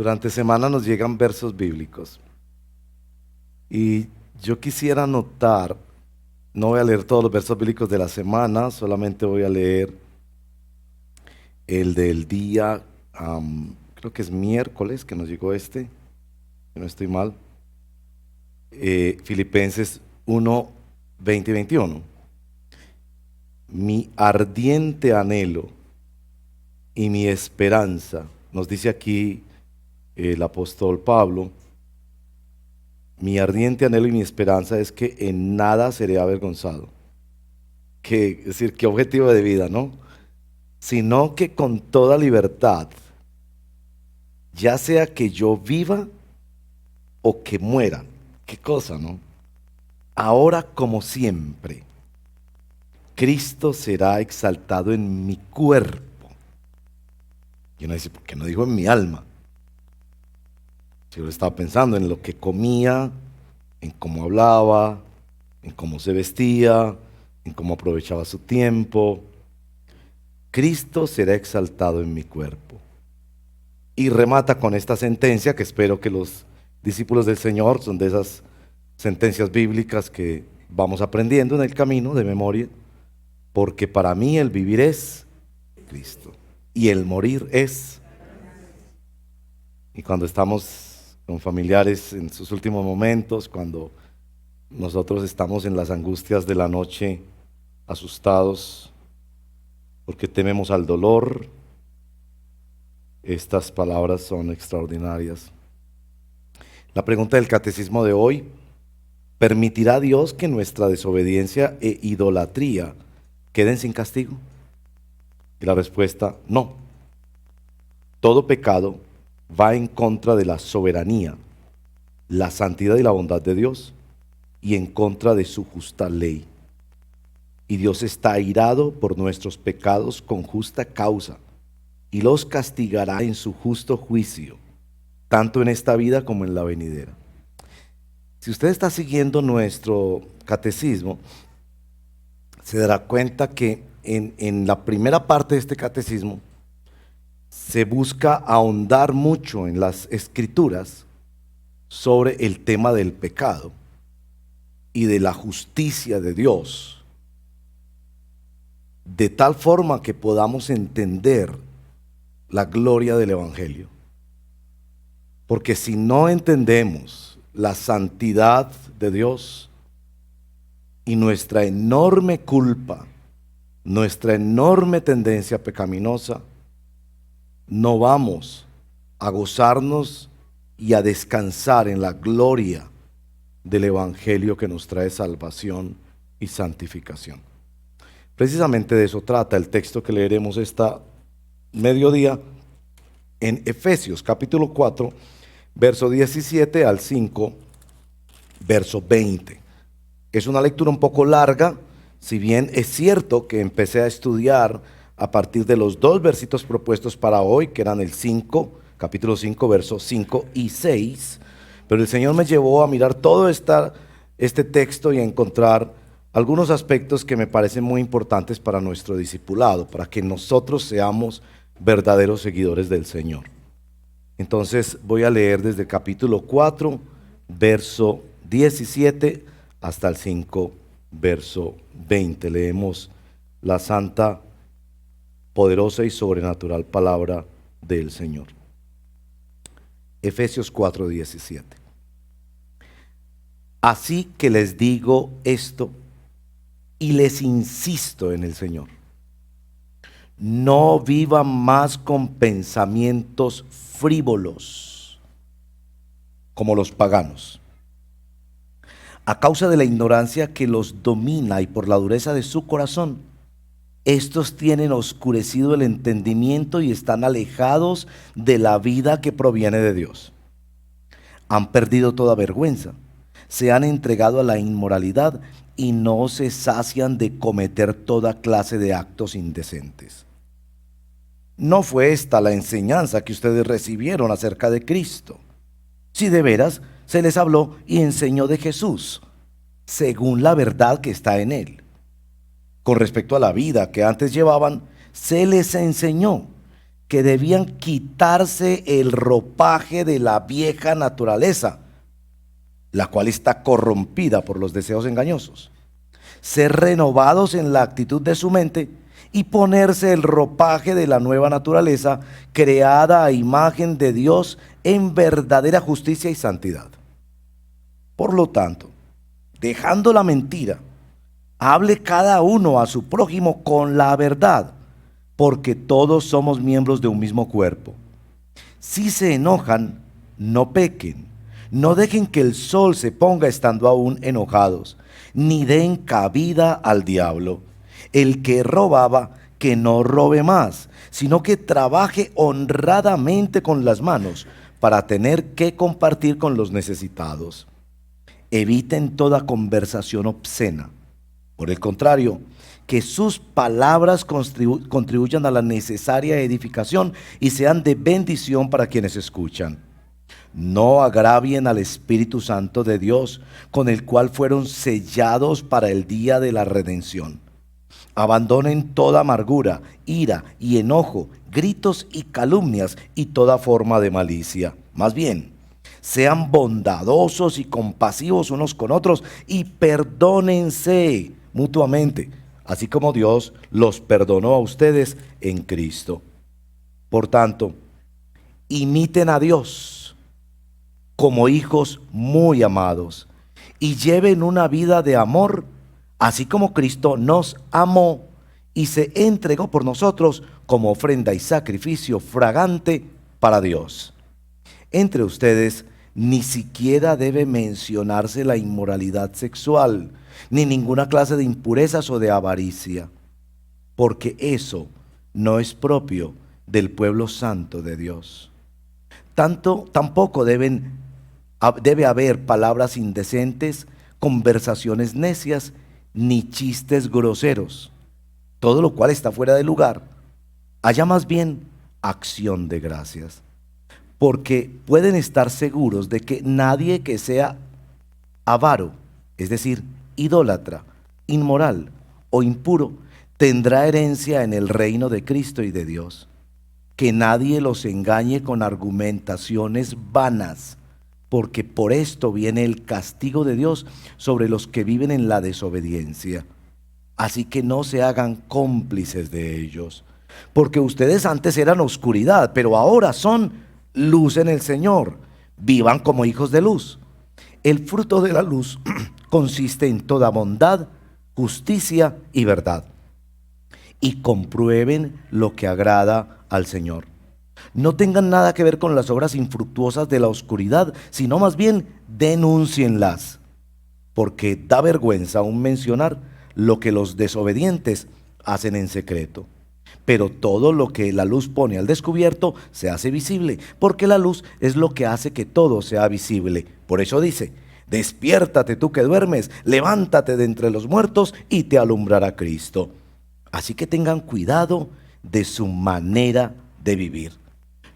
Durante semana nos llegan versos bíblicos y yo quisiera anotar, no voy a leer todos los versos bíblicos de la semana, solamente voy a leer el del día, creo que es miércoles que nos llegó si no estoy mal, Filipenses 1, 20 y 21. Mi ardiente anhelo y mi esperanza, nos dice aquí el apóstol Pablo, mi ardiente anhelo y mi esperanza es que en nada seré avergonzado. Es decir, qué objetivo de vida, ¿no? Sino que con toda libertad, ya sea que yo viva o que muera. Qué cosa, ¿no? Ahora como siempre, Cristo será exaltado en mi cuerpo. Y uno dice, ¿por qué no dijo en mi alma? Yo estaba pensando en lo que comía, en cómo hablaba, en cómo se vestía, en cómo aprovechaba su tiempo. Cristo será exaltado en mi cuerpo. Y remata con esta sentencia que espero que los discípulos del Señor, son de esas sentencias bíblicas que vamos aprendiendo en el camino de memoria, porque para mí el vivir es Cristo y el morir es. Y cuando estamos con familiares en sus últimos momentos, cuando nosotros estamos en las angustias de la noche, asustados, porque tememos al dolor, estas palabras son extraordinarias. La pregunta del catecismo de hoy: ¿permitirá Dios que nuestra desobediencia e idolatría queden sin castigo? Y la respuesta: no. Todo pecado va en contra de la soberanía, la santidad y la bondad de Dios, y en contra de su justa ley. Y Dios está airado por nuestros pecados con justa causa, y los castigará en su justo juicio, tanto en esta vida como en la venidera. Si usted está siguiendo nuestro catecismo, se dará cuenta que en la primera parte de este catecismo se busca ahondar mucho en las escrituras sobre el tema del pecado y de la justicia de Dios, de tal forma que podamos entender la gloria del Evangelio. Porque si no entendemos la santidad de Dios y nuestra enorme culpa, nuestra enorme tendencia pecaminosa, no vamos a gozarnos y a descansar en la gloria del Evangelio que nos trae salvación y santificación. Precisamente de eso trata el texto que leeremos esta mediodía en Efesios capítulo 4, verso 17 al 5, verso 20. Es una lectura un poco larga, si bien es cierto que empecé a estudiar a partir de los dos versitos propuestos para hoy, que eran el 5, capítulo 5, versos 5 y 6, pero el Señor me llevó a mirar todo este texto y a encontrar algunos aspectos que me parecen muy importantes para nuestro discipulado, para que nosotros seamos verdaderos seguidores del Señor. Entonces voy a leer desde el capítulo 4, verso 17, hasta el 5, verso 20. Leemos la santa, poderosa y sobrenatural palabra del Señor. Efesios 4, 17. Así que les digo esto y les insisto en el Señor: no vivan más con pensamientos frívolos como los paganos, a causa de la ignorancia que los domina y por la dureza de su corazón. Estos tienen oscurecido el entendimiento y están alejados de la vida que proviene de Dios. Han perdido toda vergüenza, se han entregado a la inmoralidad y no se sacian de cometer toda clase de actos indecentes. ¿No fue esta la enseñanza que ustedes recibieron acerca de Cristo? Si de veras se les habló y enseñó de Jesús, según la verdad que está en él. Con respecto a la vida que antes llevaban, se les enseñó que debían quitarse el ropaje de la vieja naturaleza, la cual está corrompida por los deseos engañosos, ser renovados en la actitud de su mente y ponerse el ropaje de la nueva naturaleza, creada a imagen de Dios en verdadera justicia y santidad. Por lo tanto, dejando la mentira, hable cada uno a su prójimo con la verdad, porque todos somos miembros de un mismo cuerpo. Si se enojan, no pequen. No dejen que el sol se ponga estando aún enojados, ni den cabida al diablo. El que robaba, que no robe más, sino que trabaje honradamente con las manos para tener que compartir con los necesitados. Eviten toda conversación obscena. Por el contrario, que sus palabras contribuyan a la necesaria edificación y sean de bendición para quienes escuchan. No agravien al Espíritu Santo de Dios, con el cual fueron sellados para el día de la redención. Abandonen toda amargura, ira y enojo, gritos y calumnias y toda forma de malicia. Más bien, sean bondadosos y compasivos unos con otros y perdónense mutuamente, así como Dios los perdonó a ustedes en Cristo. Por tanto, imiten a Dios como hijos muy amados y lleven una vida de amor, así como Cristo nos amó y se entregó por nosotros como ofrenda y sacrificio fragante para Dios. Entre ustedes ni siquiera debe mencionarse la inmoralidad sexual, ni ninguna clase de impurezas o de avaricia, porque eso no es propio del pueblo santo de Dios. Tampoco debe haber palabras indecentes, conversaciones necias, ni chistes groseros, todo lo cual está fuera de lugar. Haya más bien acción de gracias, porque pueden estar seguros de que nadie que sea avaro, es decir, idólatra, inmoral o impuro, tendrá herencia en el reino de Cristo y de Dios. Que nadie los engañe con argumentaciones vanas, porque por esto viene el castigo de Dios sobre los que viven en la desobediencia. Así que no se hagan cómplices de ellos, porque ustedes antes eran oscuridad, pero ahora son luz en el Señor. Vivan como hijos de luz. El fruto de la luz consiste en toda bondad, justicia y verdad. Y comprueben lo que agrada al Señor. No tengan nada que ver con las obras infructuosas de la oscuridad, sino más bien denúncienlas, porque da vergüenza aún mencionar lo que los desobedientes hacen en secreto. Pero todo lo que la luz pone al descubierto se hace visible, porque la luz es lo que hace que todo sea visible. Por eso dice: despiértate tú que duermes, levántate de entre los muertos y te alumbrará Cristo. Así que tengan cuidado de su manera de vivir.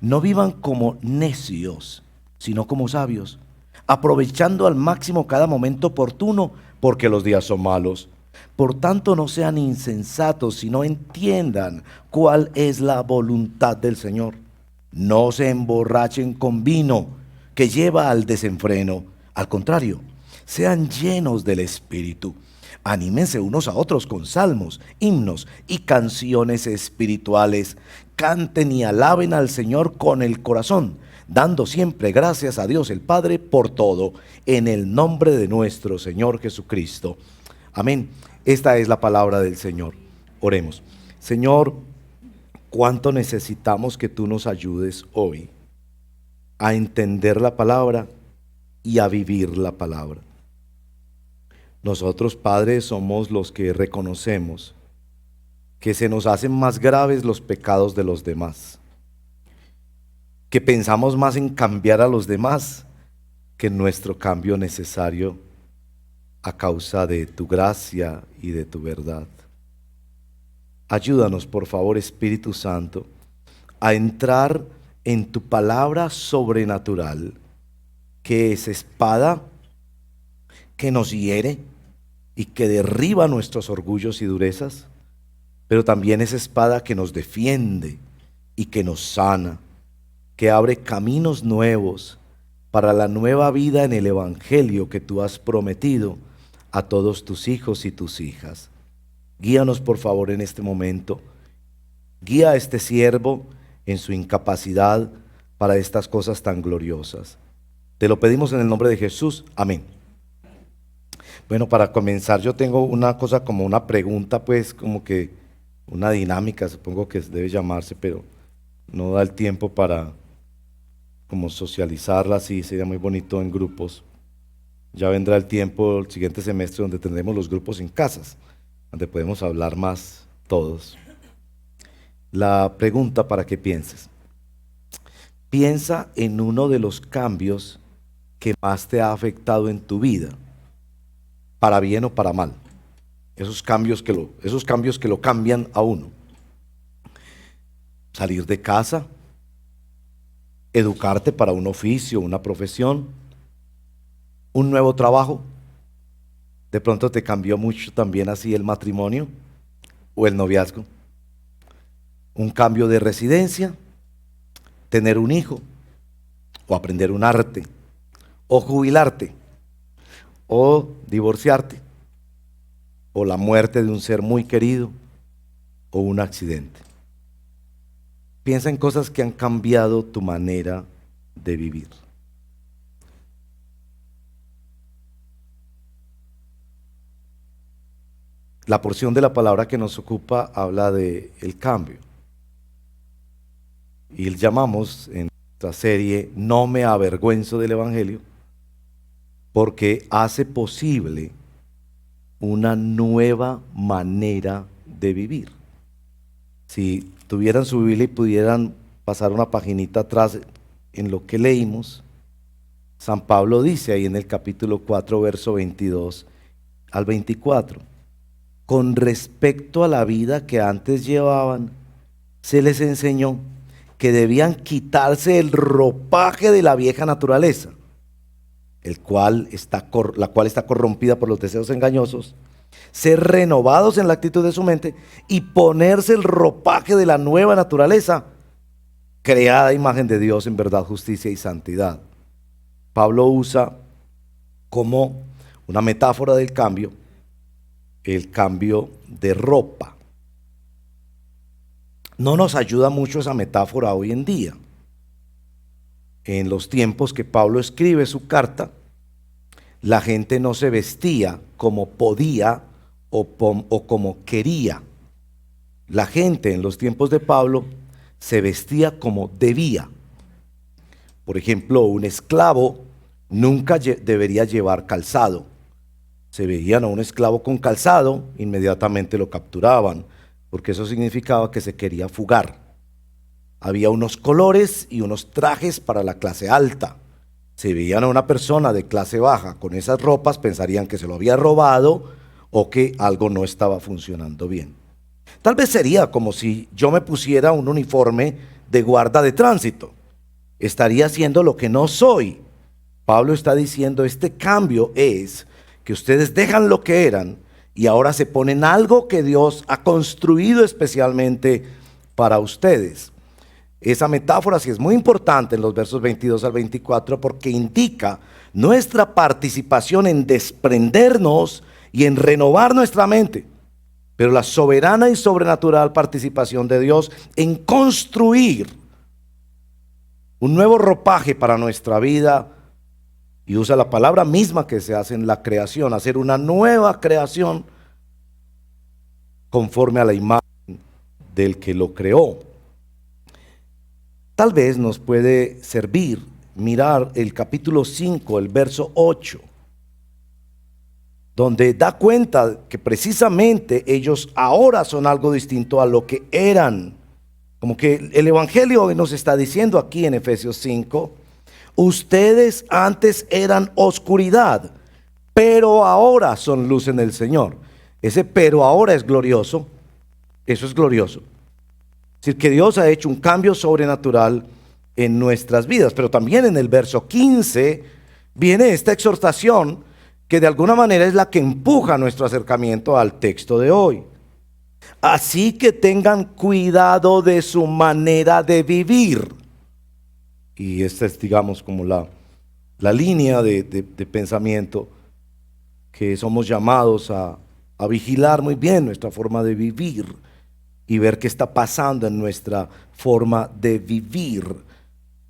No vivan como necios, sino como sabios, aprovechando al máximo cada momento oportuno, porque los días son malos. Por tanto, no sean insensatos, sino entiendan cuál es la voluntad del Señor. No se emborrachen con vino, que lleva al desenfreno. Al contrario, sean llenos del Espíritu. Anímense unos a otros con salmos, himnos y canciones espirituales. Canten y alaben al Señor con el corazón, dando siempre gracias a Dios el Padre por todo, en el nombre de nuestro Señor Jesucristo. Amén. Esta es la palabra del Señor. Oremos. Señor, cuánto necesitamos que tú nos ayudes hoy a entender la palabra y a vivir la palabra. Nosotros, Padre, somos los que reconocemos que se nos hacen más graves los pecados de los demás, que pensamos más en cambiar a los demás que en nuestro cambio necesario a causa de tu gracia y de tu verdad. Ayúdanos, por favor, Espíritu Santo, a entrar en tu palabra sobrenatural, que es espada que nos hiere y que derriba nuestros orgullos y durezas, pero también es espada que nos defiende y que nos sana, que abre caminos nuevos para la nueva vida en el Evangelio que tú has prometido a todos tus hijos y tus hijas. Guíanos por favor en este momento. Guía a este siervo en su incapacidad para estas cosas tan gloriosas. Te lo pedimos en el nombre de Jesús. Amén. Bueno, para comenzar yo tengo una cosa como una pregunta, pues como que una dinámica, supongo que debe llamarse, pero no da el tiempo para como socializarla así, sería muy bonito en grupos. Ya vendrá el tiempo, el siguiente semestre, donde tendremos los grupos en casas, donde podemos hablar más todos. La pregunta para que pienses. Piensa en uno de los cambios que más te ha afectado en tu vida, para bien o para mal. Esos cambios que lo cambian a uno. Salir de casa, educarte para un oficio, una profesión, un nuevo trabajo. De pronto te cambió mucho también así el matrimonio o el noviazgo. Un cambio de residencia, tener un hijo, o aprender un arte, o jubilarte, o divorciarte, o la muerte de un ser muy querido, o un accidente. Piensa en cosas que han cambiado tu manera de vivir. La porción de la palabra que nos ocupa habla de el cambio. Y llamamos en nuestra serie No me avergüenzo del Evangelio, porque hace posible una nueva manera de vivir. Si tuvieran su Biblia y pudieran pasar una paginita atrás en lo que leímos, San Pablo dice ahí en el capítulo 4, verso 22 al 24, con respecto a la vida que antes llevaban, se les enseñó que debían quitarse el ropaje de la vieja naturaleza, la cual está corrompida por los deseos engañosos, ser renovados en la actitud de su mente y ponerse el ropaje de la nueva naturaleza, creada a imagen de Dios en verdad, justicia y santidad. Pablo usa como una metáfora del cambio, el cambio de ropa. No nos ayuda mucho esa metáfora hoy en día. En los tiempos que Pablo escribe su carta, la gente no se vestía como podía o como quería. La gente en los tiempos de Pablo se vestía como debía. Por ejemplo, un esclavo nunca debería llevar calzado. Se veían a un esclavo con calzado, inmediatamente lo capturaban, porque eso significaba que se quería fugar. Había unos colores y unos trajes para la clase alta. Si veían a una persona de clase baja con esas ropas, pensarían que se lo había robado o que algo no estaba funcionando bien. Tal vez sería como si yo me pusiera un uniforme de guarda de tránsito. Estaría haciendo lo que no soy. Pablo está diciendo, este cambio es que ustedes dejan lo que eran y ahora se ponen algo que Dios ha construido especialmente para ustedes. Esa metáfora sí es muy importante en los versos 22 al 24 porque indica nuestra participación en desprendernos y en renovar nuestra mente, pero la soberana y sobrenatural participación de Dios en construir un nuevo ropaje para nuestra vida. Y usa la palabra misma que se hace en la creación, hacer una nueva creación conforme a la imagen del que lo creó. Tal vez nos puede servir mirar el capítulo 5, el verso 8, donde da cuenta que precisamente ellos ahora son algo distinto a lo que eran. Como que el Evangelio nos está diciendo aquí en Efesios 5, ustedes antes eran oscuridad, pero ahora son luz en el Señor. Ese pero ahora es glorioso. Eso es glorioso. Es decir, que Dios ha hecho un cambio sobrenatural en nuestras vidas. Pero también en el verso 15 viene esta exhortación que de alguna manera es la que empuja nuestro acercamiento al texto de hoy. Así que tengan cuidado de su manera de vivir. Y esta es, digamos, como la línea de pensamiento que somos llamados a vigilar muy bien nuestra forma de vivir y ver qué está pasando en nuestra forma de vivir.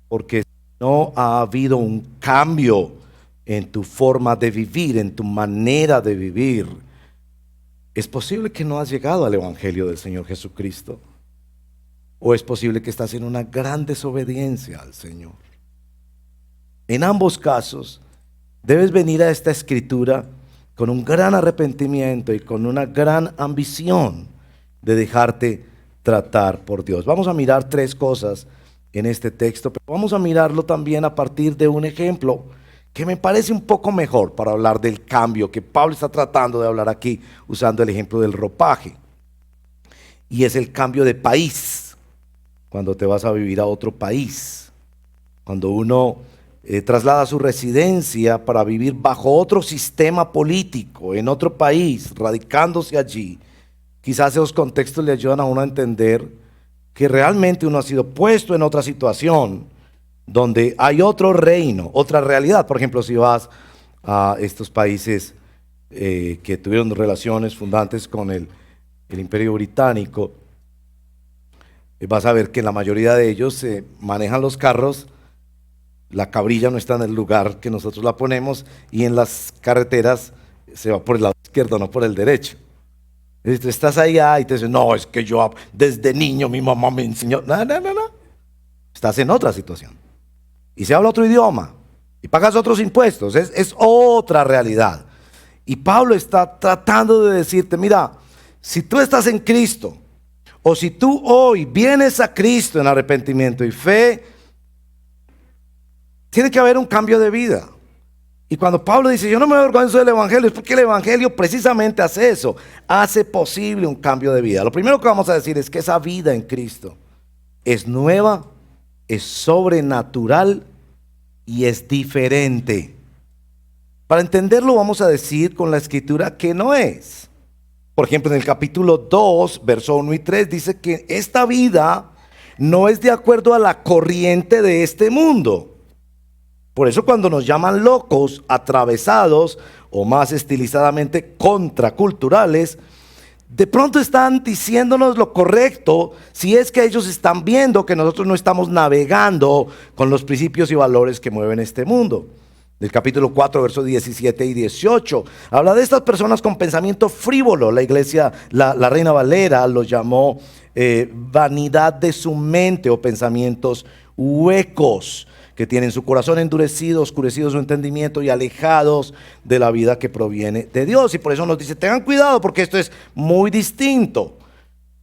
Porque si no ha habido un cambio en tu forma de vivir, en tu manera de vivir, es posible que no has llegado al Evangelio del Señor Jesucristo. O es posible que estás en una gran desobediencia al Señor. En ambos casos, debes venir a esta escritura con un gran arrepentimiento y con una gran ambición de dejarte tratar por Dios. Vamos a mirar tres cosas en este texto, pero vamos a mirarlo también a partir de un ejemplo que me parece un poco mejor para hablar del cambio que Pablo está tratando de hablar aquí usando el ejemplo del ropaje. Y es el cambio de país, cuando te vas a vivir a otro país, cuando uno traslada su residencia para vivir bajo otro sistema político, en otro país, radicándose allí. Quizás esos contextos le ayudan a uno a entender que realmente uno ha sido puesto en otra situación, donde hay otro reino, otra realidad. Por ejemplo, si vas a estos países que tuvieron relaciones fundantes con el Imperio Británico, vas a ver que en la mayoría de ellos se manejan los carros, la cabrilla no está en el lugar que nosotros la ponemos, y en las carreteras se va por el lado izquierdo, no por el derecho. Y tú estás allá y te dicen, no, es que yo desde niño mi mamá me enseñó. No. Estás en otra situación. Y se habla otro idioma. Y pagas otros impuestos. Es otra realidad. Y Pablo está tratando de decirte, mira, si tú estás en Cristo, o si tú hoy vienes a Cristo en arrepentimiento y fe, tiene que haber un cambio de vida. Y cuando Pablo dice, yo no me avergüenzo del Evangelio, es porque el Evangelio precisamente hace eso, hace posible un cambio de vida. Lo primero que vamos a decir es que esa vida en Cristo es nueva, es sobrenatural y es diferente. Para entenderlo vamos a decir con la escritura que no es. Por ejemplo, en el capítulo 2, verso 1 y 3, dice que esta vida no es de acuerdo a la corriente de este mundo. Por eso cuando nos llaman locos, atravesados o más estilizadamente contraculturales, de pronto están diciéndonos lo correcto si es que ellos están viendo que nosotros no estamos navegando con los principios y valores que mueven este mundo. Del capítulo 4, versos 17 y 18, habla de estas personas con pensamiento frívolo. La iglesia, la Reina Valera los llamó vanidad de su mente o pensamientos huecos, que tienen su corazón endurecido, oscurecido su entendimiento y alejados de la vida que proviene de Dios. Y por eso nos dice, tengan cuidado porque esto es muy distinto.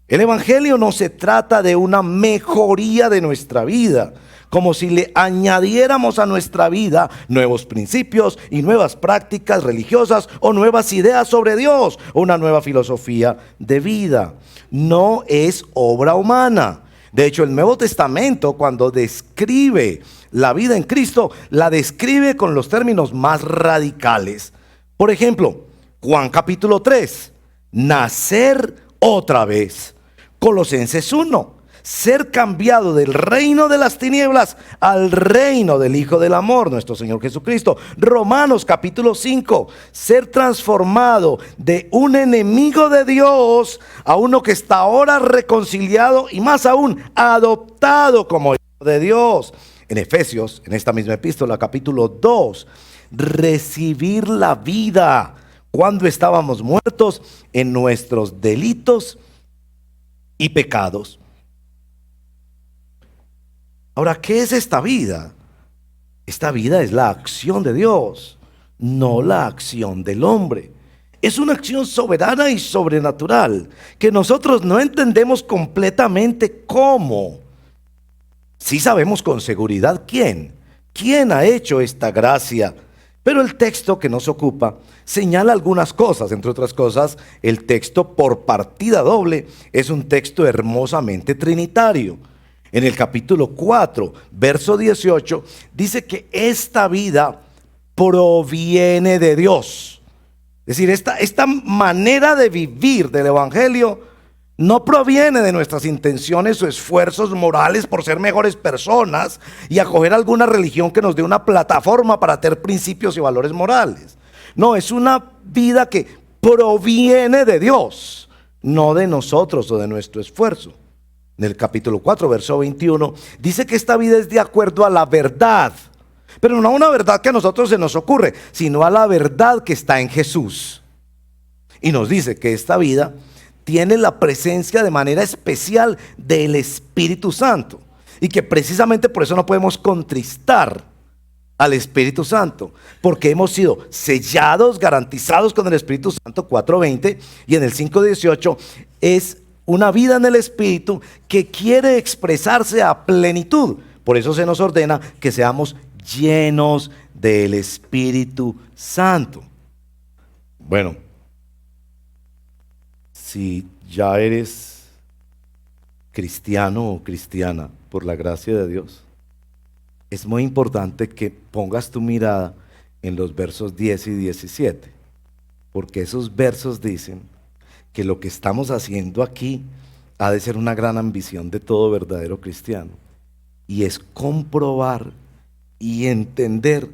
El Evangelio no se trata de una mejoría de nuestra vida, como si le añadiéramos a nuestra vida nuevos principios y nuevas prácticas religiosas o nuevas ideas sobre Dios o una nueva filosofía de vida. No es obra humana. De hecho, el Nuevo Testamento, cuando describe la vida en Cristo, la describe con los términos más radicales. Por ejemplo, Juan capítulo 3, nacer otra vez. Colosenses 1, ser cambiado del reino de las tinieblas al reino del Hijo del Amor, nuestro Señor Jesucristo. Romanos capítulo 5, ser transformado de un enemigo de Dios a uno que está ahora reconciliado y más aún adoptado como hijo de Dios. En Efesios, en esta misma epístola, capítulo 2, recibir la vida cuando estábamos muertos en nuestros delitos y pecados. Ahora, ¿qué es esta vida? Esta vida es la acción de Dios, no la acción del hombre. Es una acción soberana y sobrenatural que nosotros no entendemos completamente cómo. Sí sabemos con seguridad quién ha hecho esta gracia. Pero el texto que nos ocupa señala algunas cosas. Entre otras cosas, el texto por partida doble es un texto hermosamente trinitario. En el capítulo 4, verso 18, dice que esta vida proviene de Dios. Es decir, esta manera de vivir del Evangelio No proviene de nuestras intenciones o esfuerzos morales por ser mejores personas y acoger alguna religión que nos dé una plataforma para tener principios y valores morales. No, es una vida que proviene de Dios, no de nosotros o de nuestro esfuerzo. En el capítulo 4, verso 21, dice que esta vida es de acuerdo a la verdad, pero no a una verdad que a nosotros se nos ocurre, sino a la verdad que está en Jesús. Y nos dice que esta vida tiene la presencia de manera especial del Espíritu Santo, y que precisamente por eso no podemos contristar al Espíritu Santo, porque hemos sido sellados, garantizados con el Espíritu Santo, 4:20, y en el 5:18 es una vida en el Espíritu que quiere expresarse a plenitud. Por eso se nos ordena que seamos llenos del Espíritu Santo. Bueno, si ya eres cristiano o cristiana por la gracia de Dios, es muy importante que pongas tu mirada en los versos 10 y 17, porque esos versos dicen que lo que estamos haciendo aquí ha de ser una gran ambición de todo verdadero cristiano, y es comprobar y entender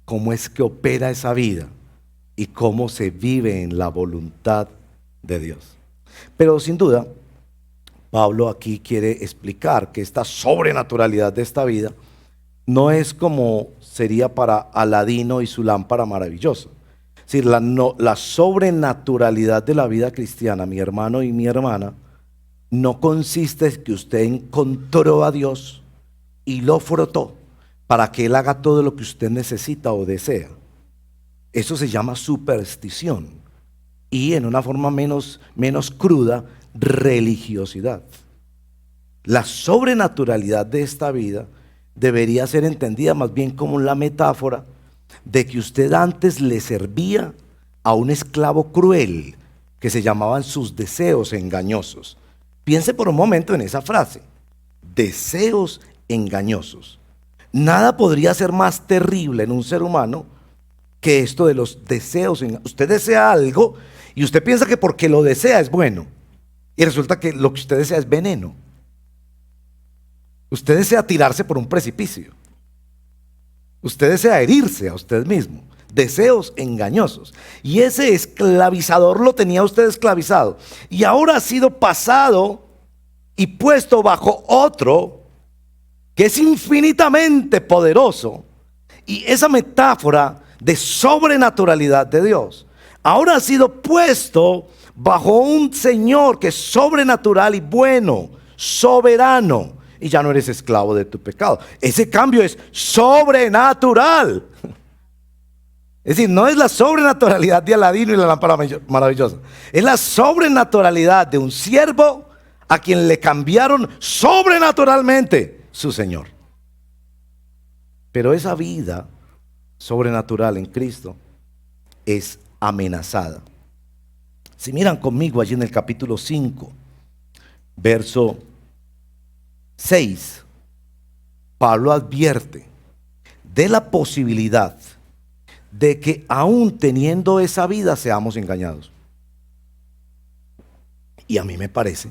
cómo es que opera esa vida y cómo se vive en la voluntad de Dios. Pero sin duda, Pablo aquí quiere explicar que esta sobrenaturalidad de esta vida no es como sería para Aladino y su lámpara maravillosa. Es decir, la sobrenaturalidad de la vida cristiana, mi hermano y mi hermana, no consiste en que usted encontró a Dios y lo frotó para que Él haga todo lo que usted necesita o desea. Eso se llama superstición, y en una forma menos cruda, religiosidad. La sobrenaturalidad de esta vida debería ser entendida más bien como la metáfora de que usted antes le servía a un esclavo cruel que se llamaban sus deseos engañosos. Piense por un momento en esa frase, deseos engañosos. Nada podría ser más terrible en un ser humano que esto de los deseos. Usted desea algo y usted piensa que porque lo desea es bueno, y resulta que lo que usted desea es veneno. Usted desea tirarse por un precipicio. Usted desea herirse a usted mismo. Deseos engañosos. Y ese esclavizador lo tenía usted esclavizado, y ahora ha sido pasado y puesto bajo otro que es infinitamente poderoso. Y esa metáfora de sobrenaturalidad de Dios ahora ha sido puesto bajo un Señor que es sobrenatural y bueno, soberano, y ya no eres esclavo de tu pecado. Ese cambio es sobrenatural. Es decir, no es la sobrenaturalidad de Aladino y la lámpara maravillosa, es la sobrenaturalidad de un siervo a quien le cambiaron sobrenaturalmente su Señor. Pero esa vida sobrenatural en Cristo es amenazada. Si miran conmigo allí en el capítulo 5, verso 6, Pablo advierte de la posibilidad de que aún teniendo esa vida seamos engañados. Y a mí me parece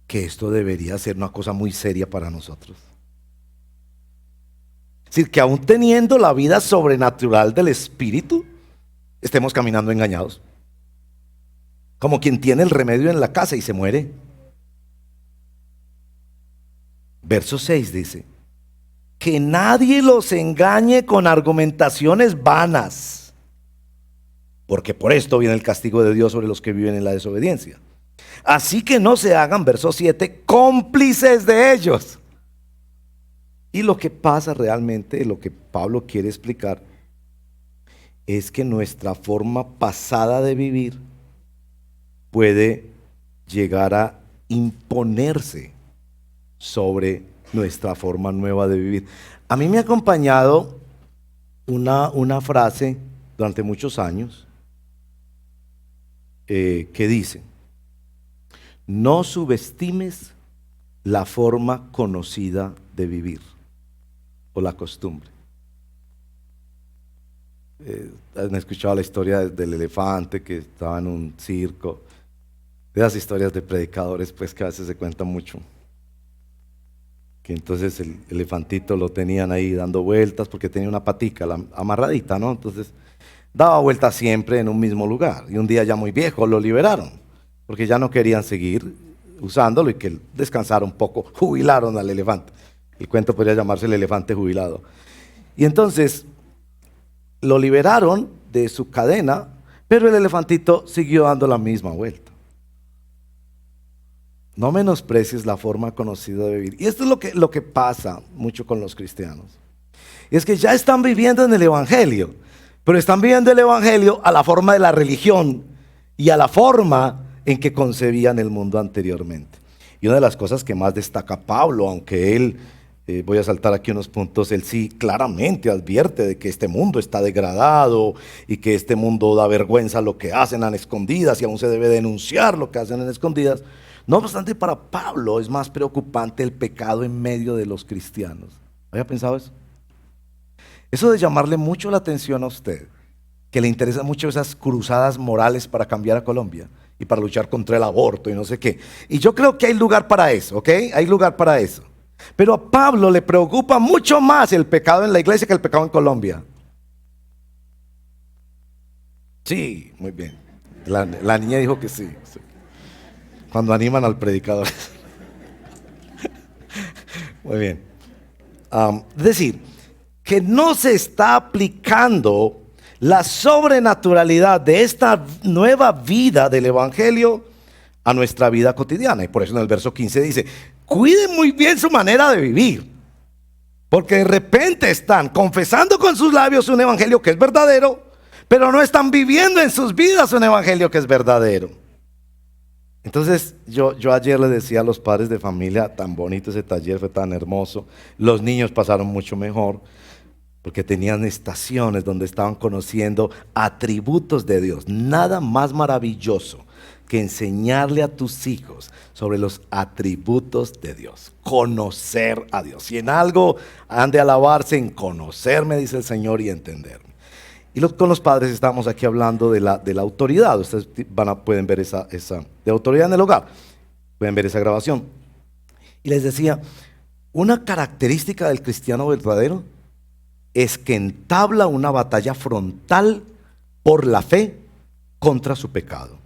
que esto debería ser una cosa muy seria para nosotros. Es decir, que aún teniendo la vida sobrenatural del Espíritu, estemos caminando engañados. Como quien tiene el remedio en la casa y se muere. Verso 6 dice, que nadie los engañe con argumentaciones vanas, porque por esto viene el castigo de Dios sobre los que viven en la desobediencia. Así que no se hagan, verso 7, cómplices de ellos. Y lo que pasa realmente, lo que Pablo quiere explicar, es que nuestra forma pasada de vivir puede llegar a imponerse sobre nuestra forma nueva de vivir. A mí me ha acompañado una frase durante muchos años que dice: no subestimes la forma conocida de vivir o la costumbre. Han escuchado la historia del elefante que estaba en un circo de las historias de predicadores, pues que a veces se cuenta mucho. Que entonces el elefantito lo tenían ahí dando vueltas porque tenía una patica amarradita, ¿no? Entonces daba vueltas siempre en un mismo lugar. Y un día ya muy viejo lo liberaron, porque ya no querían seguir usándolo y que descansara un poco. Jubilaron al elefante. El cuento podría llamarse El elefante jubilado. Y entonces lo liberaron de su cadena, pero el elefantito siguió dando la misma vuelta. No menosprecies la forma conocida de vivir. Y esto es lo que pasa mucho con los cristianos. Y es que ya están viviendo en el Evangelio, pero están viviendo el Evangelio a la forma de la religión y a la forma en que concebían el mundo anteriormente. Y una de las cosas que más destaca Pablo, aunque él, voy a saltar aquí unos puntos, él sí claramente advierte de que este mundo está degradado y que este mundo da vergüenza lo que hacen en escondidas y aún se debe denunciar lo que hacen en escondidas. No obstante, para Pablo es más preocupante el pecado en medio de los cristianos. ¿Había pensado eso? Eso de llamarle mucho la atención a usted, que le interesan mucho esas cruzadas morales para cambiar a Colombia y para luchar contra el aborto y no sé qué. Y yo creo que hay lugar para eso, ¿ok? Hay lugar para eso. Pero a Pablo le preocupa mucho más el pecado en la iglesia que el pecado en Colombia. Sí, muy bien. La niña dijo que sí. Cuando animan al predicador. Muy bien. Es decir, que no se está aplicando la sobrenaturalidad de esta nueva vida del Evangelio a nuestra vida cotidiana. Y por eso en el verso 15 dice, cuiden muy bien su manera de vivir, porque de repente están confesando con sus labios un evangelio que es verdadero, pero no están viviendo en sus vidas un evangelio que es verdadero. Entonces yo ayer le decía a los padres de familia, tan bonito ese taller, fue tan hermoso, los niños pasaron mucho mejor, porque tenían estaciones donde estaban conociendo atributos de Dios. Nada más maravilloso que enseñarle a tus hijos sobre los atributos de Dios, conocer a Dios. Si en algo han de alabarse, en conocerme, dice el Señor, y entenderme. Y con los padres estamos aquí hablando de la autoridad. Ustedes pueden ver esa de autoridad en el hogar, pueden ver esa grabación. Y les decía, una característica del cristiano verdadero es que entabla una batalla frontal por la fe contra su pecado.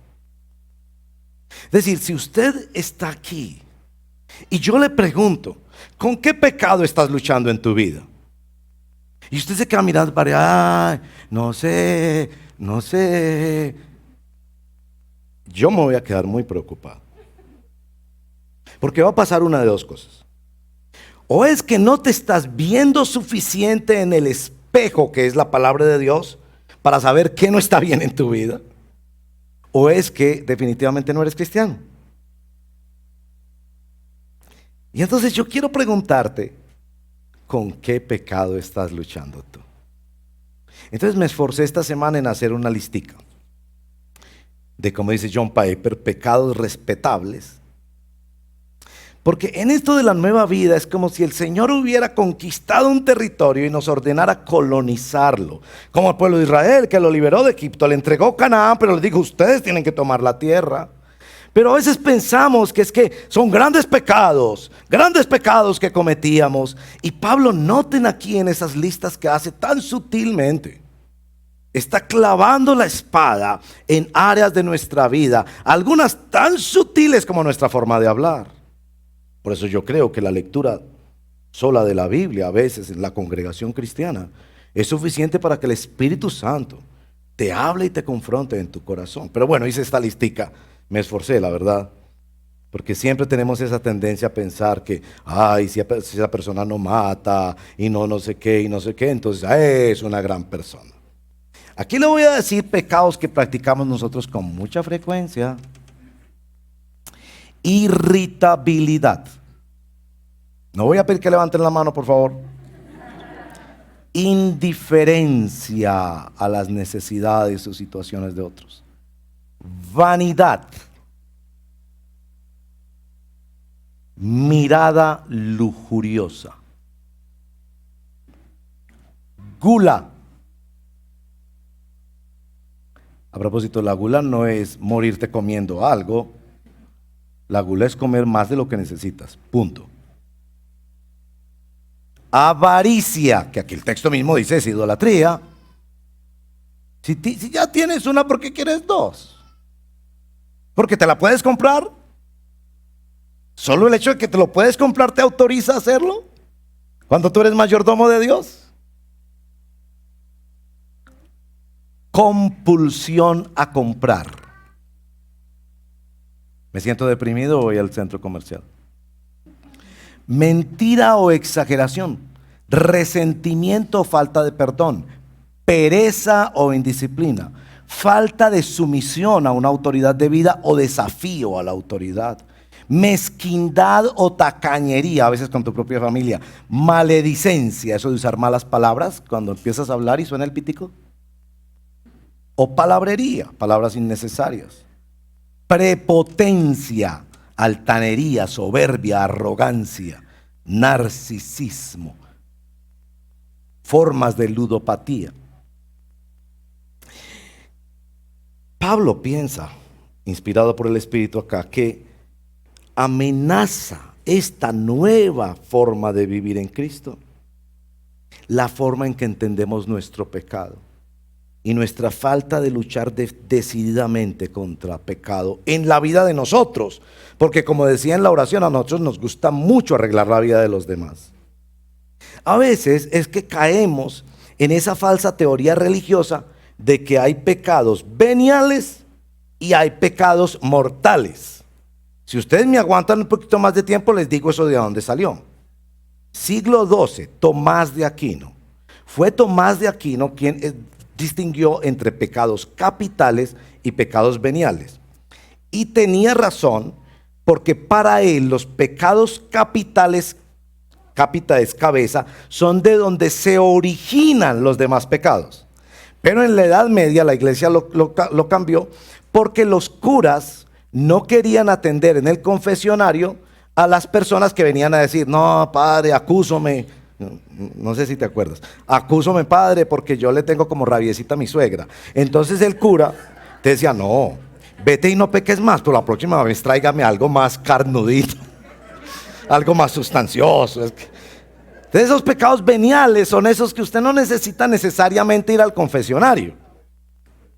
Es decir, si usted está aquí y yo le pregunto, ¿con qué pecado estás luchando en tu vida? Y usted se queda mirando para, ay, no sé. Yo me voy a quedar muy preocupado. Porque va a pasar una de dos cosas. O es que no te estás viendo suficiente en el espejo, que es la palabra de Dios, para saber qué no está bien en tu vida. O es que definitivamente no eres cristiano. Y entonces yo quiero preguntarte, ¿con qué pecado estás luchando tú? Entonces me esforcé esta semana en hacer una listica de, como dice John Piper, pecados respetables. Porque en esto de la nueva vida es como si el Señor hubiera conquistado un territorio y nos ordenara colonizarlo. Como el pueblo de Israel, que lo liberó de Egipto, le entregó Canaán, pero le dijo, ustedes tienen que tomar la tierra. Pero a veces pensamos que es que son grandes pecados que cometíamos. Y Pablo, noten aquí en esas listas que hace tan sutilmente, está clavando la espada en áreas de nuestra vida, algunas tan sutiles como nuestra forma de hablar. Por eso yo creo que la lectura sola de la Biblia, a veces en la congregación cristiana, es suficiente para que el Espíritu Santo te hable y te confronte en tu corazón. Pero bueno, hice esta listica, me esforcé, la verdad, porque siempre tenemos esa tendencia a pensar que, ay, si esa persona no mata y no sé qué, entonces es una gran persona. Aquí le voy a decir pecados que practicamos nosotros con mucha frecuencia. Irritabilidad. No voy a pedir que levanten la mano, por favor. Indiferencia a las necesidades o situaciones de otros. Vanidad. Mirada lujuriosa. Gula. A propósito, la gula no es morirte comiendo algo, La gula es comer más de lo que necesitas, punto. Avaricia, que aquí el texto mismo dice es idolatría. Si ya tienes una, ¿por qué quieres dos? Porque te la puedes comprar. Solo el hecho de que te lo puedes comprar te autoriza a hacerlo. Cuando tú eres mayordomo de Dios. Compulsión a comprar. Me siento deprimido, voy al centro comercial. Mentira o exageración, resentimiento o falta de perdón, pereza o indisciplina, falta de sumisión a una autoridad debida o desafío a la autoridad, mezquindad o tacañería, a veces con tu propia familia, maledicencia, eso de usar malas palabras cuando empiezas a hablar y suena el pítico, o palabrería, palabras innecesarias, prepotencia, altanería, soberbia, arrogancia, narcisismo, formas de ludopatía. Pablo piensa, inspirado por el Espíritu acá, que amenaza esta nueva forma de vivir en Cristo, la forma en que entendemos nuestro pecado y nuestra falta de luchar decididamente contra pecado en la vida de nosotros, porque como decía en la oración, a nosotros nos gusta mucho arreglar la vida de los demás. A veces es que caemos en esa falsa teoría religiosa de que hay pecados veniales y hay pecados mortales. Si ustedes me aguantan un poquito más de tiempo, les digo eso de dónde salió. Siglo XII, Tomás de Aquino. Fue Tomás de Aquino quien distinguió entre pecados capitales y pecados veniales. Y tenía razón, porque para él los pecados capitales, capita es cabeza, son de donde se originan los demás pecados. Pero en la Edad Media la iglesia lo cambió porque los curas no querían atender en el confesionario a las personas que venían a decir, no, padre, acúsome. No sé si te acuerdas. Acúsome, padre, porque yo le tengo como rabiecita a mi suegra. Entonces el cura te decía, no, vete y no peques más, pero la próxima vez tráigame algo más carnudito, algo más sustancioso. Entonces esos pecados veniales son esos que usted no necesita necesariamente ir al confesionario.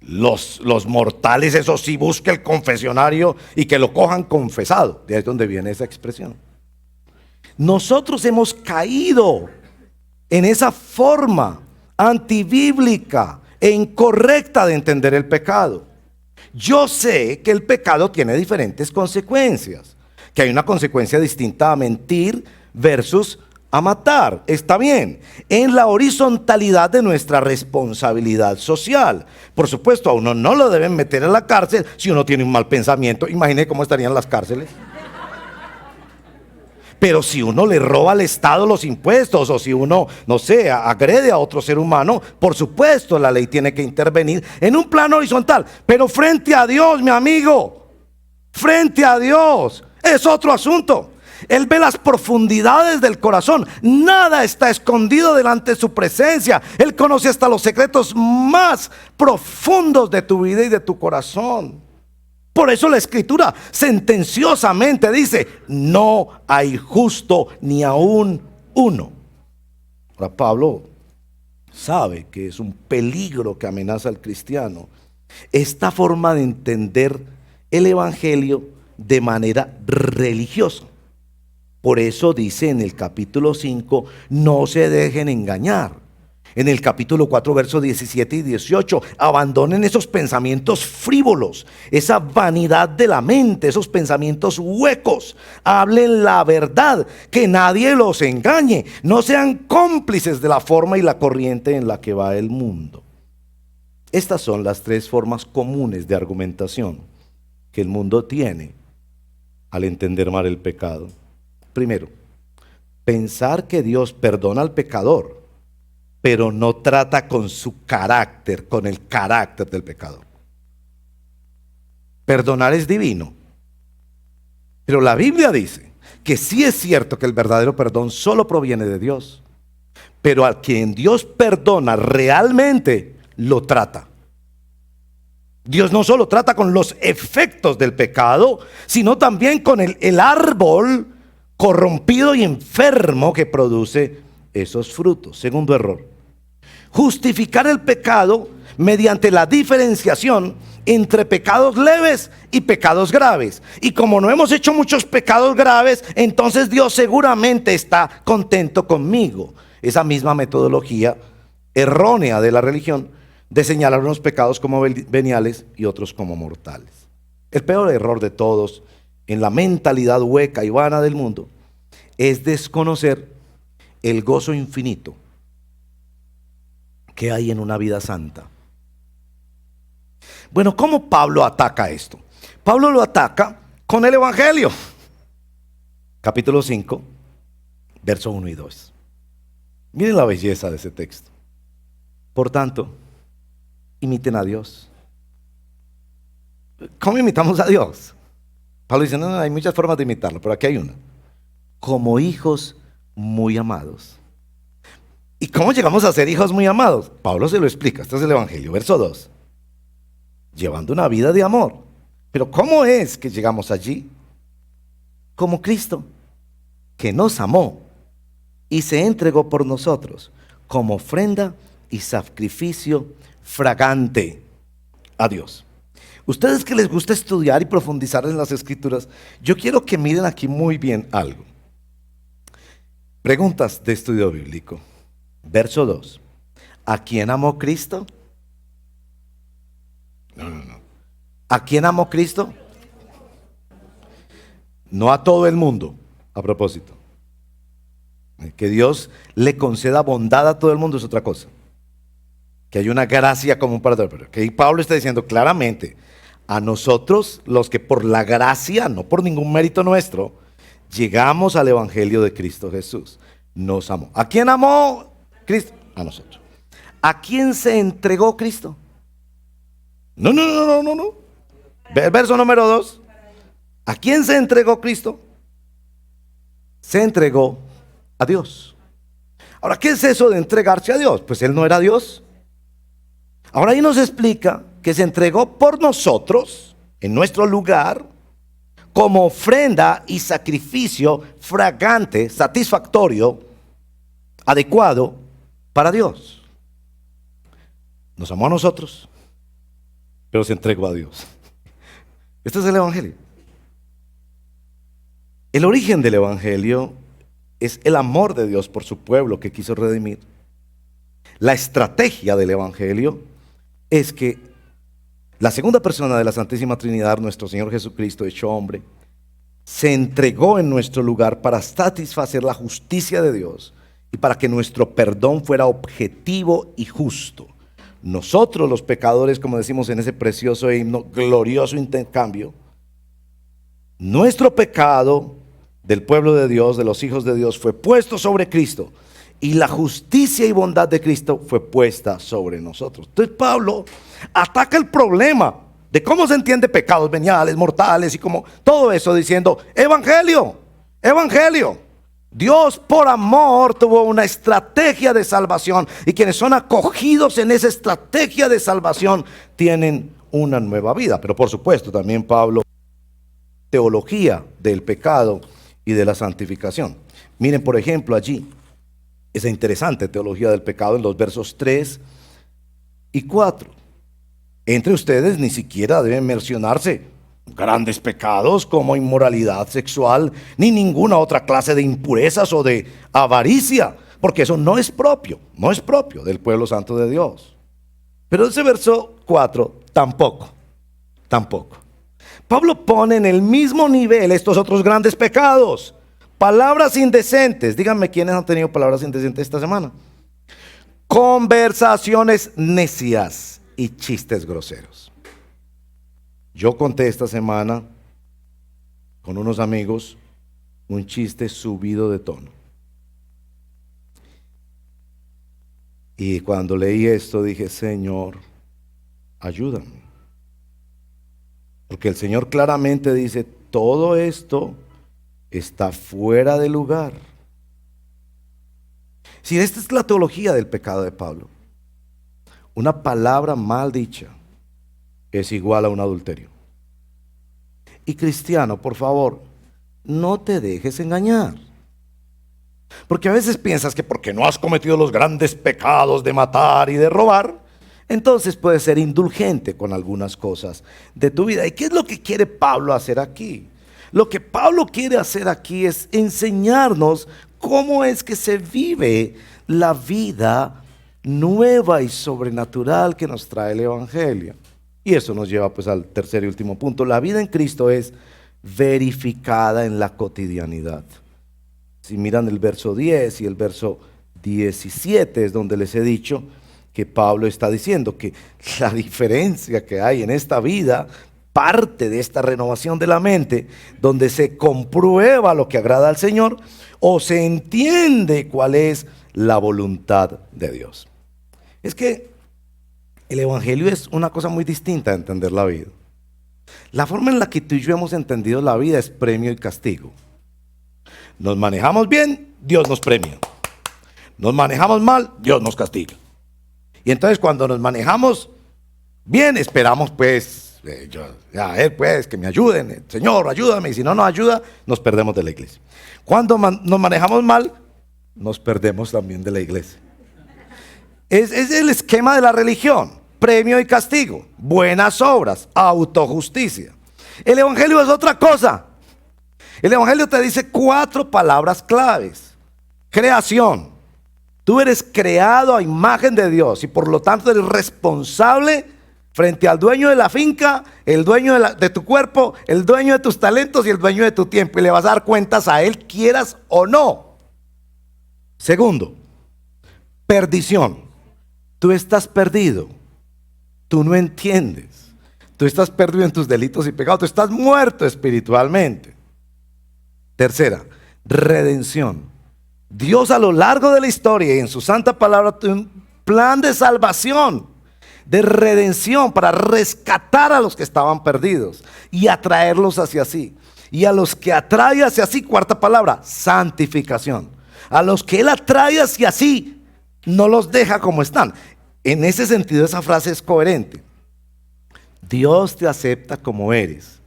Los mortales, eso sí, busque el confesionario y que lo cojan confesado. De ahí es donde viene esa expresión. Nosotros hemos caído en esa forma antibíblica e incorrecta de entender el pecado. Yo sé que el pecado tiene diferentes consecuencias, que hay una consecuencia distinta a mentir versus a matar, está bien, en la horizontalidad de nuestra responsabilidad social. Por supuesto, a uno no lo deben meter en la cárcel si uno tiene un mal pensamiento. Imagine cómo estarían las cárceles. Pero si uno le roba al Estado los impuestos, o si uno, no sé, agrede a otro ser humano, por supuesto la ley tiene que intervenir en un plano horizontal. Pero frente a Dios, mi amigo, frente a Dios, es otro asunto. Él ve las profundidades del corazón. Nada está escondido delante de su presencia. Él conoce hasta los secretos más profundos de tu vida y de tu corazón. Por eso la Escritura sentenciosamente dice, no hay justo ni aún uno. Ahora Pablo sabe que es un peligro que amenaza al cristiano esta forma de entender el evangelio de manera religiosa. Por eso dice en el capítulo 5, no se dejen engañar. En el capítulo 4, versos 17 y 18, abandonen esos pensamientos frívolos, esa vanidad de la mente, esos pensamientos huecos. Hablen la verdad, que nadie los engañe. No sean cómplices de la forma y la corriente en la que va el mundo. Estas son las tres formas comunes de argumentación que el mundo tiene al entender mal el pecado. Primero, pensar que Dios perdona al pecador, pero no trata con su carácter, con el carácter del pecador. Perdonar es divino, pero la Biblia dice que sí es cierto que el verdadero perdón solo proviene de Dios, pero a quien Dios perdona realmente lo trata. Dios no solo trata con los efectos del pecado, sino también con el árbol corrompido y enfermo que produce esos frutos. Segundo error: justificar el pecado mediante la diferenciación entre pecados leves y pecados graves. Y como no hemos hecho muchos pecados graves, entonces Dios seguramente está contento conmigo. Esa misma metodología errónea de la religión de señalar unos pecados como veniales y otros como mortales. El peor error de todos en la mentalidad hueca y vana del mundo es desconocer el gozo infinito que hay en una vida santa. Bueno, ¿cómo Pablo ataca esto? Pablo lo ataca con el Evangelio. Capítulo 5, verso 1 y 2. Miren la belleza de ese texto. Por tanto, imiten a Dios. ¿Cómo imitamos a Dios? Pablo dice, no, hay muchas formas de imitarlo, pero aquí hay una. Como hijos muy amados. ¿Y cómo llegamos a ser hijos muy amados? Pablo se lo explica, este es el Evangelio, verso 2. Llevando una vida de amor. Pero ¿cómo es que llegamos allí? Como Cristo, que nos amó y se entregó por nosotros como ofrenda y sacrificio fragante a Dios. Ustedes que les gusta estudiar y profundizar en las Escrituras, yo quiero que miren aquí muy bien algo. Preguntas de estudio bíblico. Verso 2. ¿A quién amó Cristo? No. ¿A quién amó Cristo? No a todo el mundo, a propósito. Que Dios le conceda bondad a todo el mundo es otra cosa. Que hay una gracia común para todos. Pero que Pablo está diciendo claramente, a nosotros, los que por la gracia, no por ningún mérito nuestro, llegamos al Evangelio de Cristo Jesús. Nos amó. ¿A quién amó Cristo? A nosotros. ¿A quién se entregó Cristo? No. Verso número 2. ¿A quién se entregó Cristo? Se entregó a Dios. Ahora, ¿qué es eso de entregarse a Dios? Pues Él no era Dios. Ahora ahí nos explica que se entregó por nosotros, en nuestro lugar, como ofrenda y sacrificio fragante, satisfactorio, adecuado para Dios. Nos amó a nosotros, pero se entregó a Dios. Este es el Evangelio. El origen del Evangelio es el amor de Dios por su pueblo que quiso redimir. La estrategia del Evangelio es que la segunda persona de la Santísima Trinidad, nuestro Señor Jesucristo, hecho hombre, se entregó en nuestro lugar para satisfacer la justicia de Dios y para que nuestro perdón fuera objetivo y justo. Nosotros los pecadores, como decimos en ese precioso himno, glorioso intercambio, nuestro pecado del pueblo de Dios, de los hijos de Dios, fue puesto sobre Cristo y la justicia y bondad de Cristo fue puesta sobre nosotros. Entonces Pablo ataca el problema de cómo se entiende pecados veniales, mortales y como todo eso diciendo, Evangelio. Dios por amor tuvo una estrategia de salvación y quienes son acogidos en esa estrategia de salvación tienen una nueva vida. Pero por supuesto también Pablo, teología del pecado y de la santificación. Miren por ejemplo allí esa interesante teología del pecado en los versos 3 y 4. Entre ustedes ni siquiera deben mencionarse grandes pecados como inmoralidad sexual, ni ninguna otra clase de impurezas o de avaricia, porque eso no es propio del pueblo santo de Dios. Pero ese verso 4 tampoco. Pablo pone en el mismo nivel estos otros grandes pecados. Palabras indecentes. Díganme quiénes han tenido palabras indecentes esta semana. Conversaciones necias y chistes groseros. Yo conté esta semana con unos amigos un chiste subido de tono. Y cuando leí esto dije, Señor, ayúdame. Porque el Señor claramente dice, todo esto está fuera de lugar. Si esta es la teología del pecado de Pablo, una palabra mal dicha es igual a un adulterio. Y cristiano, por favor, no te dejes engañar. Porque a veces piensas que porque no has cometido los grandes pecados de matar y de robar, entonces puedes ser indulgente con algunas cosas de tu vida. ¿Y qué es lo que quiere Pablo hacer aquí? Lo que Pablo quiere hacer aquí es enseñarnos cómo es que se vive la vida nueva y sobrenatural que nos trae el Evangelio. Y eso nos lleva pues al tercer y último punto. La vida en Cristo es verificada en la cotidianidad. Si miran el verso 10 y el verso 17 es donde les he dicho que Pablo está diciendo que la diferencia que hay en esta vida parte de esta renovación de la mente, donde se comprueba lo que agrada al Señor o se entiende cuál es la voluntad de Dios. Es que el Evangelio es una cosa muy distinta de entender la vida. La forma en la que tú y yo hemos entendido la vida es premio y castigo. Nos manejamos bien, Dios nos premia. Nos manejamos mal, Dios nos castiga. Y entonces cuando nos manejamos bien, esperamos pues, a Él pues, que me ayuden. Señor, ayúdame. Y si no nos ayuda, nos perdemos de la iglesia. Cuando nos manejamos mal, nos perdemos también de la iglesia. Es el esquema de la religión. Premio y castigo, buenas obras, autojusticia. El Evangelio es otra cosa. El Evangelio te dice 4 palabras claves. Creación. Tú eres creado a imagen de Dios y por lo tanto eres responsable frente al dueño de la finca, el dueño de tu cuerpo, el dueño de tus talentos y el dueño de tu tiempo. Y le vas a dar cuentas a Él, quieras o no. Segundo, perdición. Tú estás perdido. Tú no entiendes. Tú estás perdido en tus delitos y pecados. Tú estás muerto espiritualmente. Tercera, redención. Dios a lo largo de la historia y en su santa palabra tiene un plan de salvación, de redención para rescatar a los que estaban perdidos y atraerlos hacia sí. Y a los que atrae hacia sí, cuarta palabra, santificación. A los que Él atrae hacia sí, no los deja como están. En ese sentido, esa frase es coherente. Dios te acepta como eres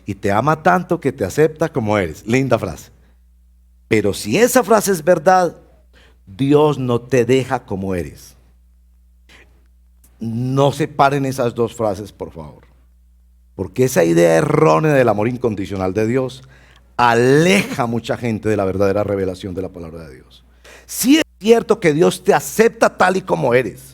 y te ama tanto que te acepta como eres. Linda frase. Pero si esa frase es verdad, Dios no te deja como eres. No separen esas dos frases, por favor. Porque esa idea errónea del amor incondicional de Dios aleja a mucha gente de la verdadera revelación de la palabra de Dios. Sí es cierto que Dios te acepta tal y como eres.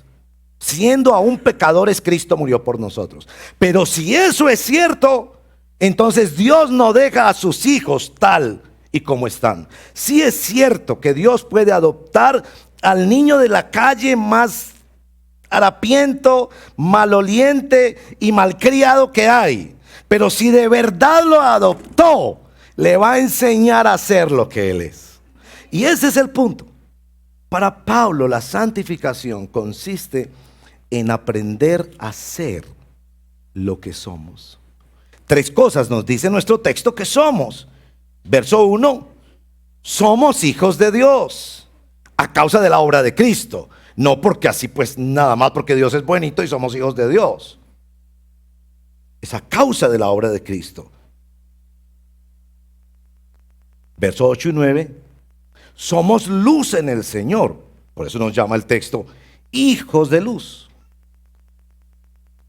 Siendo aún pecadores, Cristo murió por nosotros. Pero si eso es cierto, entonces Dios no deja a sus hijos tal y como están. Sí es cierto que Dios puede adoptar al niño de la calle más harapiento, maloliente y malcriado que hay. Pero si de verdad lo adoptó, le va a enseñar a ser lo que Él es. Y ese es el punto. Para Pablo, la santificación consiste en aprender a ser lo que somos. 3 cosas nos dice nuestro texto que somos. Verso 1, somos hijos de Dios a causa de la obra de Cristo. No porque así pues nada más porque Dios es bonito y somos hijos de Dios. Es a causa de la obra de Cristo. Verso 8 y 9, somos luz en el Señor. Por eso nos llama el texto hijos de luz.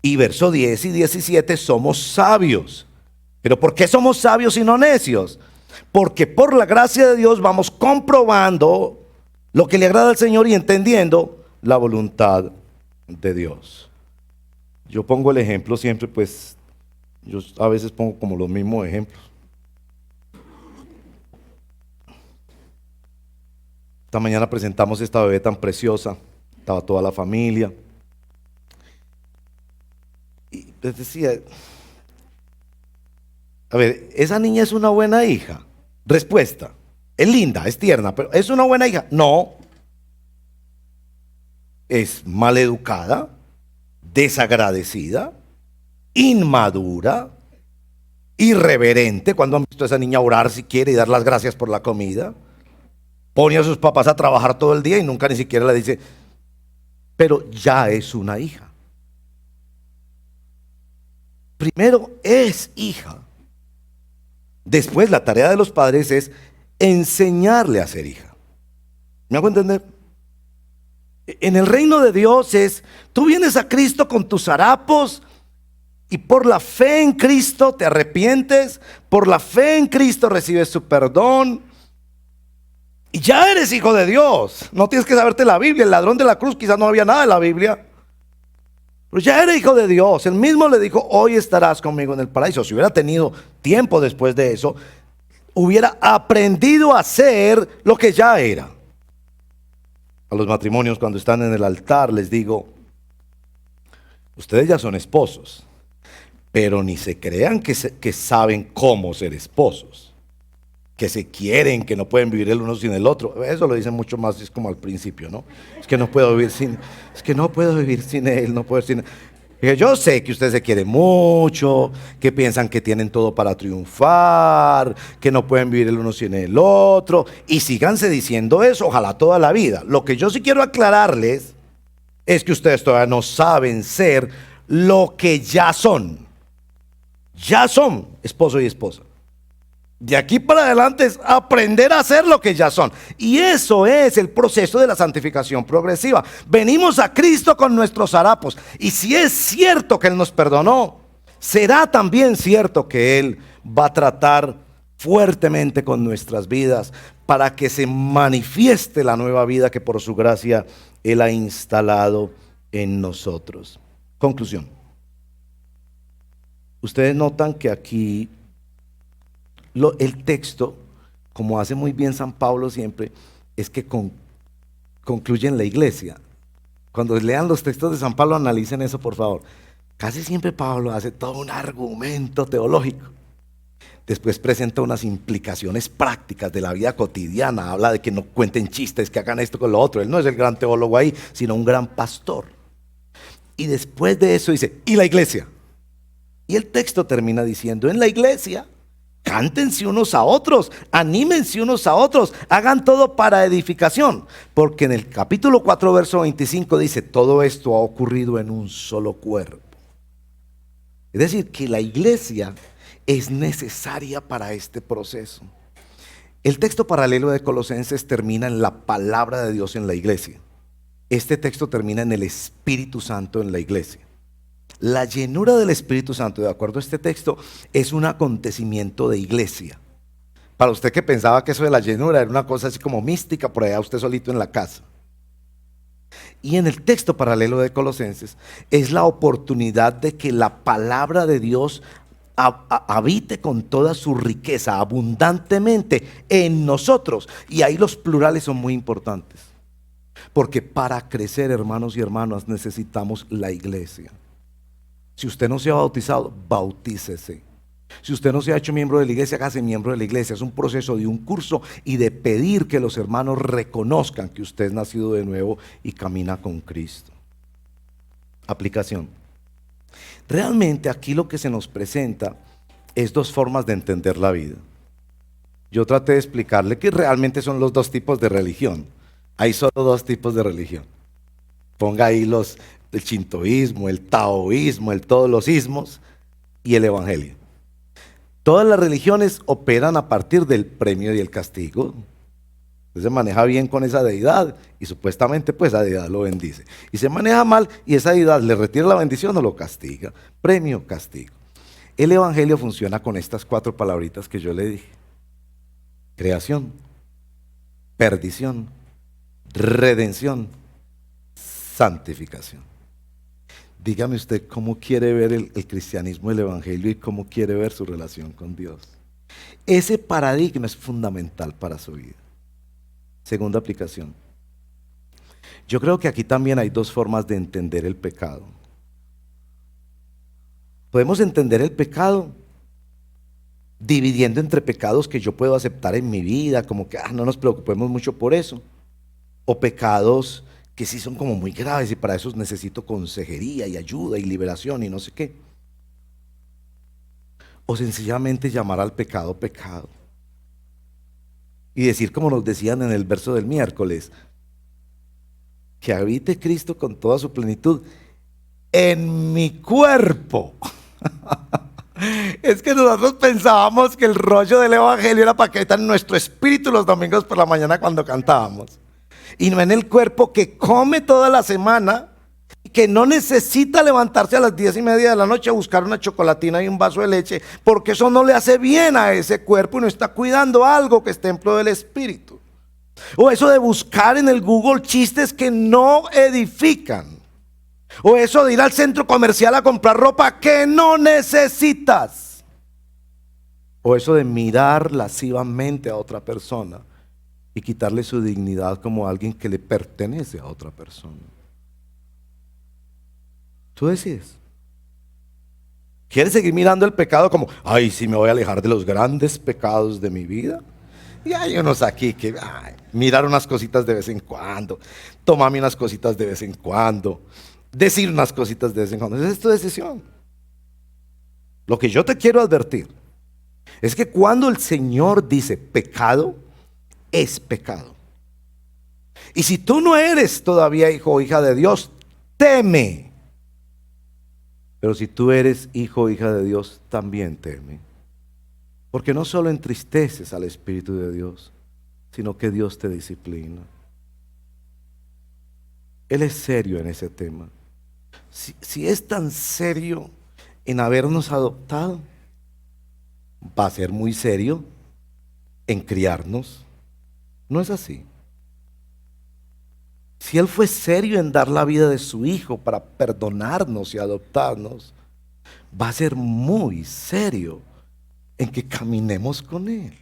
Y verso 10 y 17, somos sabios. ¿Pero por qué somos sabios y no necios? Porque por la gracia de Dios vamos comprobando lo que le agrada al Señor y entendiendo la voluntad de Dios. Yo pongo el ejemplo siempre, pues, yo a veces pongo como los mismos ejemplos. Esta mañana presentamos esta bebé tan preciosa, estaba toda la familia. Y les decía, a ver, ¿esa niña es una buena hija? Respuesta, es linda, es tierna, pero ¿es una buena hija? No. Es maleducada, desagradecida, inmadura, irreverente. Cuando han visto a esa niña orar si quiere y dar las gracias por la comida, pone a sus papás a trabajar todo el día y nunca ni siquiera le dice, pero ya es una hija. primero es hija. Después la tarea de los padres es enseñarle a ser hija. ¿Me hago entender? En el reino de Dios tú vienes a Cristo con tus harapos y por la fe en Cristo te arrepientes, por la fe en Cristo recibes su perdón y ya eres hijo de Dios. No tienes que saberte la Biblia. El ladrón de la cruz quizás no había nada de la Biblia, pero ya eres hijo de Dios. Él mismo le dijo: hoy estarás conmigo en el paraíso. Si hubiera tenido tiempo después de eso, hubiera aprendido a ser lo que ya era. A los matrimonios, cuando están en el altar, les digo: ustedes ya son esposos, pero ni se crean que saben cómo ser esposos, que se quieren, que no pueden vivir el uno sin el otro. Eso lo dicen mucho más, es como al principio, ¿no? Es que no puedo vivir sin él, no puedo vivir sin él. Yo sé que ustedes se quieren mucho, que piensan que tienen todo para triunfar, que no pueden vivir el uno sin el otro, y síganse diciendo eso, ojalá toda la vida. Lo que yo sí quiero aclararles es que ustedes todavía no saben ser lo que ya son. Ya son esposo y esposa. De aquí para adelante es aprender a ser lo que ya son. Y eso es el proceso de la santificación progresiva. Venimos a Cristo con nuestros harapos. Y si es cierto que Él nos perdonó, será también cierto que Él va a tratar fuertemente con nuestras vidas para que se manifieste la nueva vida que por su gracia Él ha instalado en nosotros. Conclusión. Ustedes notan que aquí el texto, como hace muy bien San Pablo siempre, es que concluye en la iglesia. Cuando lean los textos de San Pablo, analicen eso, por favor. Casi siempre Pablo hace todo un argumento teológico. Después presenta unas implicaciones prácticas de la vida cotidiana. Habla de que no cuenten chistes, que hagan esto con lo otro. Él no es el gran teólogo ahí, sino un gran pastor. Y después de eso dice: ¿y la iglesia? Y el texto termina diciendo: en la iglesia cántense unos a otros, anímense unos a otros, hagan todo para edificación. Porque en el capítulo 4, verso 25 dice: todo esto ha ocurrido en un solo cuerpo. Es decir, que la iglesia es necesaria para este proceso. El texto paralelo de Colosenses termina en la palabra de Dios en la iglesia. Este texto termina en el Espíritu Santo en la iglesia. La llenura del Espíritu Santo, de acuerdo a este texto, es un acontecimiento de iglesia. Para usted que pensaba que eso de la llenura era una cosa así como mística, por allá usted solito en la casa. Y en el texto paralelo de Colosenses es la oportunidad de que la palabra de Dios habite con toda su riqueza, abundantemente en nosotros. Y ahí los plurales son muy importantes. Porque para crecer, hermanos y hermanas, necesitamos la iglesia. Si usted no se ha bautizado, bautícese. Si usted no se ha hecho miembro de la iglesia, hágase miembro de la iglesia. Es un proceso de un curso y de pedir que los hermanos reconozcan que usted es nacido de nuevo y camina con Cristo. Aplicación. Realmente aquí lo que se nos presenta es dos formas de entender la vida. Yo traté de explicarle que realmente son los dos tipos de religión. Hay solo dos tipos de religión. Ponga ahí el shintoísmo, el taoísmo, todos los ismos y el evangelio. Todas las religiones operan a partir del premio y el castigo. Usted se maneja bien con esa deidad y supuestamente pues esa deidad lo bendice. Y se maneja mal y esa deidad le retira la bendición o lo castiga. Premio, castigo. El evangelio funciona con estas 4 palabritas que yo le dije: creación, perdición, redención, santificación. Dígame usted cómo quiere ver el cristianismo, el evangelio, y cómo quiere ver su relación con Dios. Ese paradigma es fundamental para su vida. Segunda aplicación. Yo creo que aquí también hay dos formas de entender el pecado. Podemos entender el pecado dividiendo entre pecados que yo puedo aceptar en mi vida, como que no nos preocupemos mucho por eso, o pecados que sí son como muy graves y para eso necesito consejería y ayuda y liberación y no sé qué. O sencillamente llamar al pecado pecado. Y decir, como nos decían en el verso del miércoles, que habite Cristo con toda su plenitud en mi cuerpo. Es que nosotros pensábamos que el rollo del evangelio era para que estar en nuestro espíritu los domingos por la mañana cuando cantábamos. Y no en el cuerpo que come toda la semana, que no necesita levantarse a las 10:30 de la noche a buscar una chocolatina y un vaso de leche, porque eso no le hace bien a ese cuerpo y no está cuidando algo que es templo del espíritu. O eso de buscar en el Google chistes que no edifican. O eso de ir al centro comercial a comprar ropa que no necesitas. O eso de mirar lascivamente a otra persona y quitarle su dignidad como alguien que le pertenece a otra persona. Tú decides. ¿Quieres seguir mirando el pecado como, ay, sí, me voy a alejar de los grandes pecados de mi vida? Y hay unos aquí que mirar unas cositas de vez en cuando, tomarme unas cositas de vez en cuando, decir unas cositas de vez en cuando. Esa es tu decisión. Lo que yo te quiero advertir es que cuando el Señor dice pecado, es pecado. Y si tú no eres todavía hijo o hija de Dios, teme. Pero si tú eres hijo o hija de Dios, también teme. Porque no solo entristeces al Espíritu de Dios, sino que Dios te disciplina. Él es serio en ese tema. Si es tan serio en habernos adoptado, va a ser muy serio en criarnos. ¿No es así? Si Él fue serio en dar la vida de su Hijo para perdonarnos y adoptarnos, va a ser muy serio en que caminemos con Él.